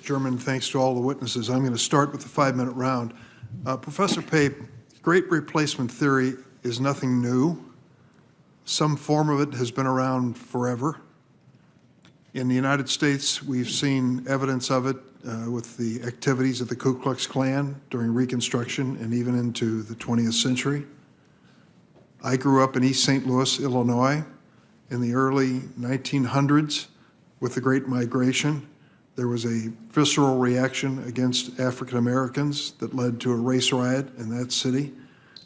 German. Thanks to all the witnesses. I'm going to start with the 5-minute round. Professor Pape, great replacement theory is nothing new. Some form of it has been around forever. In the United States, we've seen evidence of it with the activities of the Ku Klux Klan during Reconstruction and even into the 20th century. I grew up in East St. Louis, Illinois, in the early 1900s with the Great Migration. There was a visceral reaction against African Americans that led to a race riot in that city,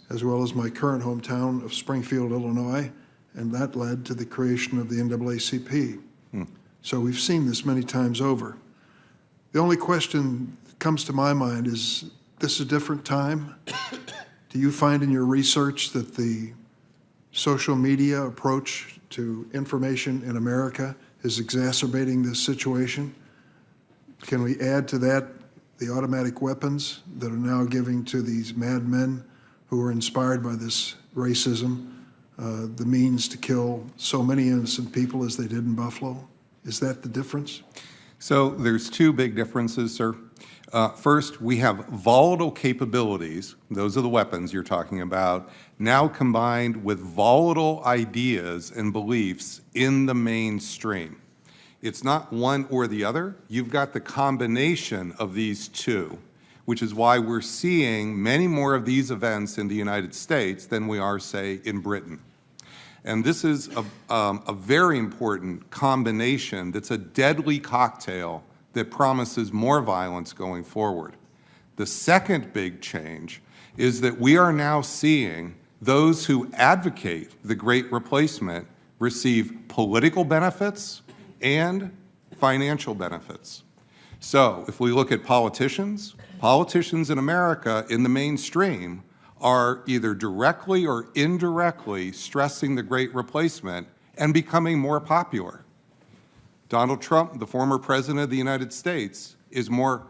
as well as my current hometown of Springfield, Illinois, and that led to the creation of the NAACP. So we've seen this many times over. The only question that comes to my mind is this a different time? Do you find in your research that the social media approach to information in America is exacerbating this situation? Can we add to that the automatic weapons that are now giving to these madmen who are inspired by this racism the means to kill so many innocent people as they did in Buffalo? Is that the difference? So there's two big differences, sir. First, we have volatile capabilities, those are the weapons you're talking about, now combined with volatile ideas and beliefs in the mainstream. It's not one or the other. You've got the combination of these two, which is why we're seeing many more of these events in the United States than we are, say, in Britain. And this is a very important combination that's a deadly cocktail that promises more violence going forward. The second big change is that we are now seeing those who advocate the Great Replacement receive political benefits and financial benefits. So if we look at politicians in America in the mainstream are either directly or indirectly stressing the Great Replacement and becoming more popular. Donald Trump, the former President of the United States, is more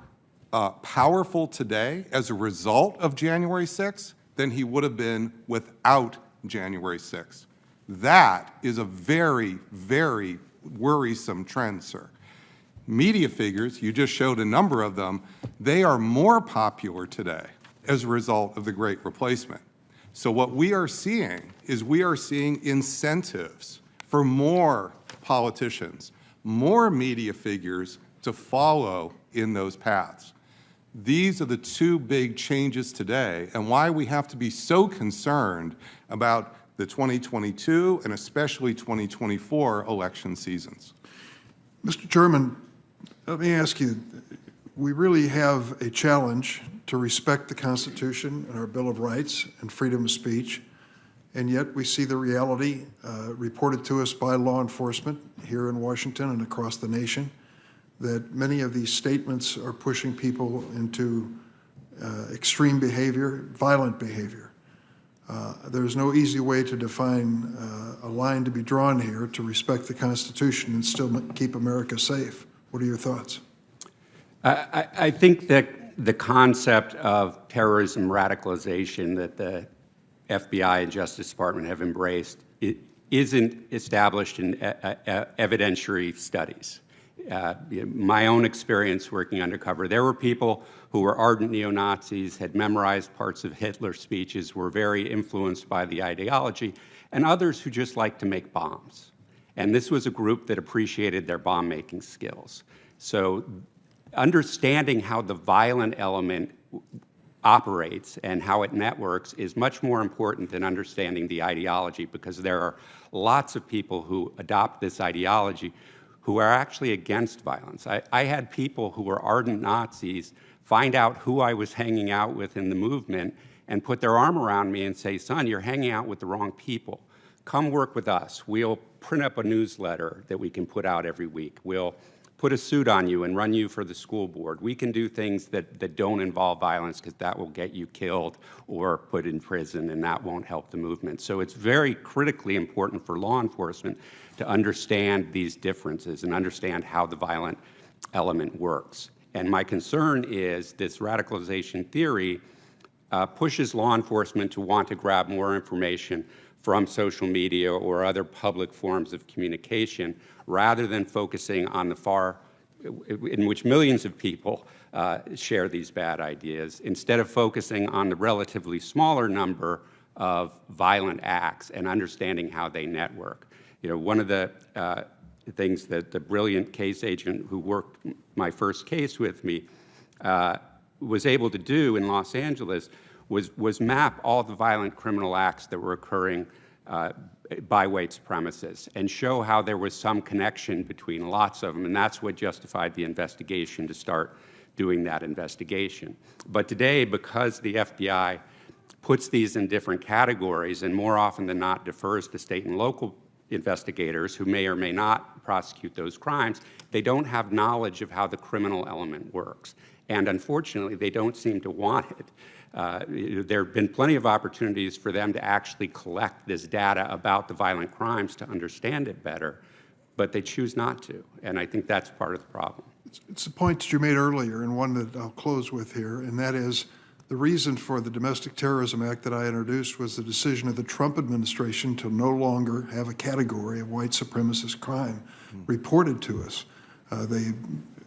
powerful today as a result of January 6th than he would have been without January 6th. That is a very, very worrisome trend, sir. Media figures, you just showed a number of them, they are more popular today as a result of the Great Replacement. So what we are seeing is we are seeing incentives for more politicians, more media figures to follow in those paths. These are the two big changes today and why we have to be so concerned about the 2022 and especially 2024 election seasons. Mr. Chairman, let me ask you, we really have a challenge to respect the Constitution and our Bill of Rights and freedom of speech, and yet we see the reality reported to us by law enforcement here in Washington and across the nation that many of these statements are pushing people into extreme behavior, violent behavior. There's no easy way to define a line to be drawn here to respect the Constitution and still keep America safe. What are your thoughts? I think that the concept of terrorism radicalization that the FBI and Justice Department have embraced isn't established in evidentiary studies. My own experience working undercover, there were people who were ardent neo-Nazis, had memorized parts of Hitler's speeches, were very influenced by the ideology, and others who just liked to make bombs. And this was a group that appreciated their bomb-making skills. So understanding how the violent element operates and how it networks is much more important than understanding the ideology, because there are lots of people who adopt this ideology who are actually against violence. I had people who were ardent Nazis find out who I was hanging out with in the movement and put their arm around me and say, son, you're hanging out with the wrong people. Come work with us. We'll print up a newsletter that we can put out every week. We'll put a suit on you and run you for the school board. We can do things that don't involve violence, because that will get you killed or put in prison, and that won't help the movement. So it's very critically important for law enforcement to understand these differences and understand how the violent element works. And my concern is this radicalization theory pushes law enforcement to want to grab more information from social media or other public forms of communication, rather than focusing on the far in which millions of people share these bad ideas, instead of focusing on the relatively smaller number of violent acts and understanding how they network. You know, one of the things that the brilliant case agent who worked my first case with me was able to do in Los Angeles was map all the violent criminal acts that were occurring by white supremacists and show how there was some connection between lots of them, and that's what justified the investigation to start doing that investigation. But today, because the FBI puts these in different categories and more often than not defers to state and local investigators who may or may not prosecute those crimes, they don't have knowledge of how the criminal element works. And unfortunately, they don't seem to want it. There have been plenty of opportunities for them to actually collect this data about the violent crimes to understand it better, but they choose not to. And I think that's part of the problem. It's the point that you made earlier, and one that I'll close with here, and that is the reason for the Domestic Terrorism Act that I introduced was the decision of the Trump administration to no longer have a category of white supremacist crime reported to us. They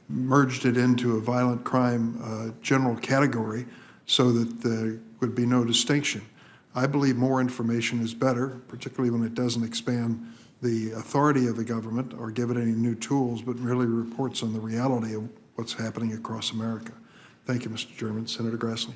merged it into a violent crime general category so that there would be no distinction. I believe more information is better, particularly when it doesn't expand the authority of the government or give it any new tools, but merely reports on the reality of what's happening across America. Thank you, Mr. Chairman. Senator Grassley.